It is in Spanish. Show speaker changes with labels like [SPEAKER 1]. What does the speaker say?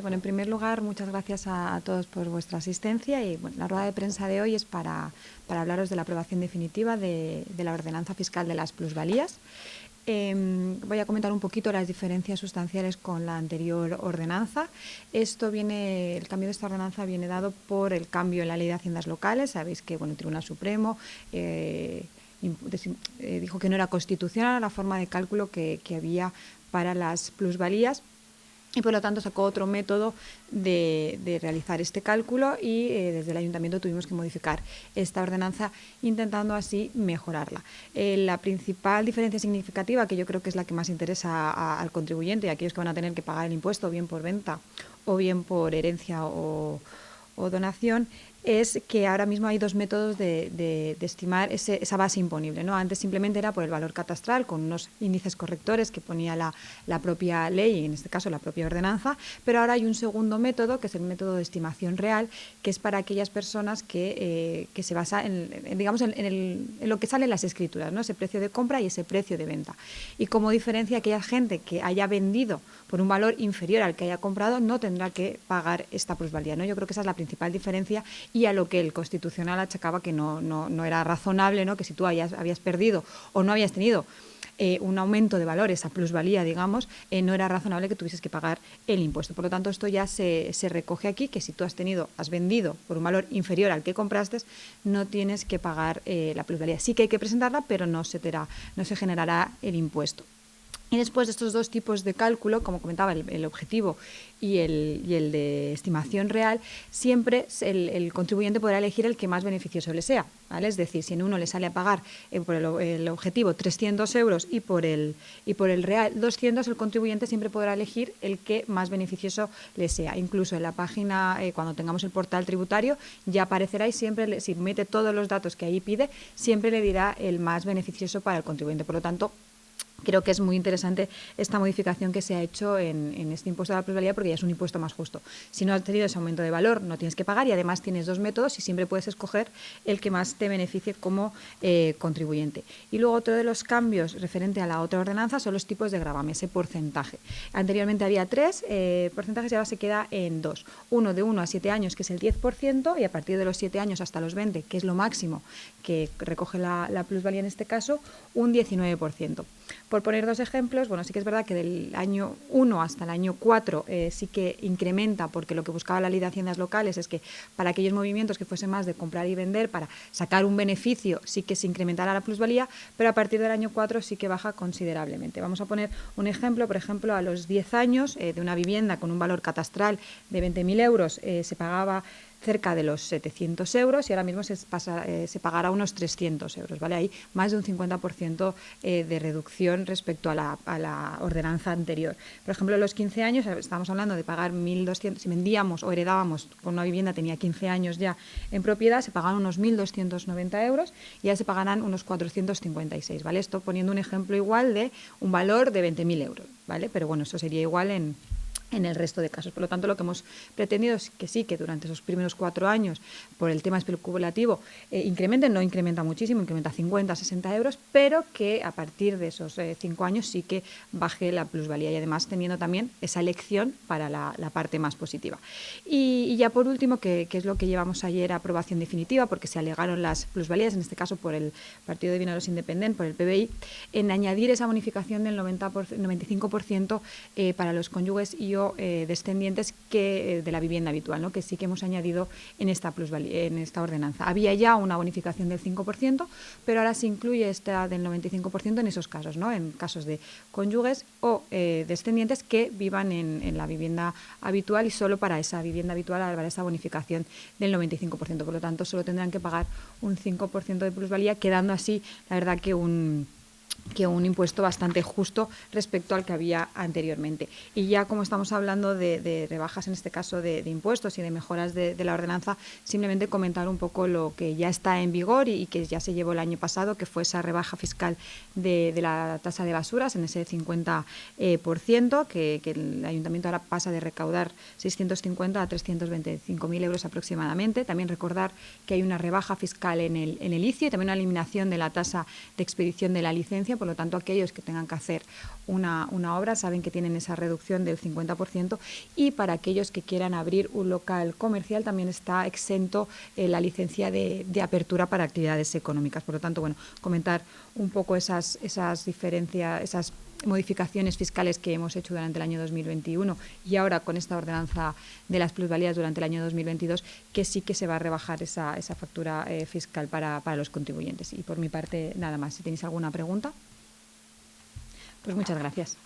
[SPEAKER 1] Bueno, en primer lugar, muchas gracias a todos por vuestra asistencia y bueno, la rueda de prensa de hoy es para hablaros de la aprobación definitiva de la ordenanza fiscal de las plusvalías. Voy a comentar un poquito las diferencias sustanciales con la anterior ordenanza. El cambio de esta ordenanza viene dado por el cambio en la Ley de Haciendas Locales. Sabéis que el Tribunal Supremo dijo que no era constitucional la forma de cálculo que había para las plusvalías. Y por lo tanto sacó otro método de realizar este cálculo y desde el Ayuntamiento tuvimos que modificar esta ordenanza intentando así mejorarla. La principal diferencia significativa, que yo creo que es la que más interesa al contribuyente y a aquellos que van a tener que pagar el impuesto bien por venta o bien por herencia o donación, es que ahora mismo hay dos métodos de estimar esa base imponible, ¿no? Antes simplemente era por el valor catastral con unos índices correctores que ponía la propia ley, y en este caso la propia ordenanza, pero ahora hay un segundo método, que es el método de estimación real, que es para aquellas personas que se basa en lo que sale en las escrituras, ¿no? Ese precio de compra y ese precio de venta. Y como diferencia, aquella gente que haya vendido por un valor inferior al que haya comprado no tendrá que pagar esta plusvalía, ¿no? Yo creo que esa es la principal diferencia y a lo que el Constitucional achacaba que no era razonable, ¿no? Que si tú habías perdido o no habías tenido un aumento de valor, esa plusvalía, digamos, no era razonable que tuvieses que pagar el impuesto. Por lo tanto, esto ya se recoge aquí, que si tú has vendido por un valor inferior al que compraste, no tienes que pagar la plusvalía. Sí que hay que presentarla, pero no se generará el impuesto. Y después de estos dos tipos de cálculo, como comentaba, el objetivo y el de estimación real, siempre el contribuyente podrá elegir el que más beneficioso le sea, ¿vale? Es decir, si en uno le sale a pagar por el objetivo 300 euros y por el real 200, el contribuyente siempre podrá elegir el que más beneficioso le sea. Incluso en la página, cuando tengamos el portal tributario, ya aparecerá y siempre, si mete todos los datos que ahí pide, siempre le dirá el más beneficioso para el contribuyente. Por lo tanto, creo que es muy interesante esta modificación que se ha hecho en este impuesto de la plusvalía, porque ya es un impuesto más justo. Si no has tenido ese aumento de valor, no tienes que pagar y además tienes dos métodos y siempre puedes escoger el que más te beneficie como contribuyente. Y luego otro de los cambios referente a la otra ordenanza son los tipos de gravamen, ese porcentaje. Anteriormente había 3 porcentajes y ahora se queda en 2. Uno de 1 a 7 años, que es el 10%, y a partir de los 7 años hasta los 20, que es lo máximo que recoge la plusvalía en este caso, un 19%. Por poner dos ejemplos, bueno, sí que es verdad que del año 1 hasta el año 4 sí que incrementa, porque lo que buscaba la Ley de Haciendas Locales es que para aquellos movimientos que fuesen más de comprar y vender, para sacar un beneficio, sí que se incrementara la plusvalía, pero a partir del año 4 sí que baja considerablemente. Vamos a poner un ejemplo, por ejemplo, a los 10 años de una vivienda con un valor catastral de 20.000 euros se pagaba cerca de los 700 euros y ahora mismo se pagará unos 300 euros, ¿vale? Hay más de un 50% de reducción respecto a la ordenanza anterior. Por ejemplo, a los 15 años estamos hablando de pagar 1.200, si vendíamos o heredábamos con una vivienda, tenía 15 años ya en propiedad, se pagan unos 1.290 euros y ya se pagarán unos 456, ¿vale? Esto poniendo un ejemplo igual de un valor de 20.000 euros, ¿vale? Pero bueno, eso sería igual en el resto de casos. Por lo tanto, lo que hemos pretendido es que sí, que durante esos primeros 4 años, por el tema especulativo, no incrementa muchísimo, incrementa 50, 60 euros, pero que a partir de esos 5 años sí que baje la plusvalía y además teniendo también esa elección para la parte más positiva. Y ya por último, que es lo que llevamos ayer a aprobación definitiva, porque se alegaron las plusvalías, en este caso por el Partido de Bienaros Independent, por el PBI, en añadir esa bonificación del 95% para los cónyuges y descendientes de la vivienda habitual, ¿no? Que sí que hemos añadido en esta ordenanza. Había ya una bonificación del 5%, pero ahora se incluye esta del 95% en esos casos, ¿no? En casos de cónyuges o descendientes que vivan en la vivienda habitual y solo para esa vivienda habitual habrá esa bonificación del 95%. Por lo tanto, solo tendrán que pagar un 5% de plusvalía, quedando así, la verdad, que un impuesto bastante justo respecto al que había anteriormente. Y ya como estamos hablando de rebajas, en este caso de impuestos y de mejoras de la ordenanza, simplemente comentar un poco lo que ya está en vigor y que ya se llevó el año pasado, que fue esa rebaja fiscal de la tasa de basuras en ese 50%, que el ayuntamiento ahora pasa de recaudar 650 a 325.000 euros aproximadamente. También recordar que hay una rebaja fiscal en el ICI y también una eliminación de la tasa de expedición de la licencia, por lo tanto aquellos que tengan que hacer una obra saben que tienen esa reducción del 50%, y para aquellos que quieran abrir un local comercial también está exento la licencia de apertura para actividades económicas. Por lo tanto, bueno, comentar un poco esas diferencias, esas modificaciones fiscales que hemos hecho durante el año 2021 y ahora con esta ordenanza de las plusvalías durante el año 2022, que sí que se va a rebajar esa factura fiscal para los contribuyentes. Y por mi parte, nada más. Si tenéis alguna pregunta, pues muchas gracias.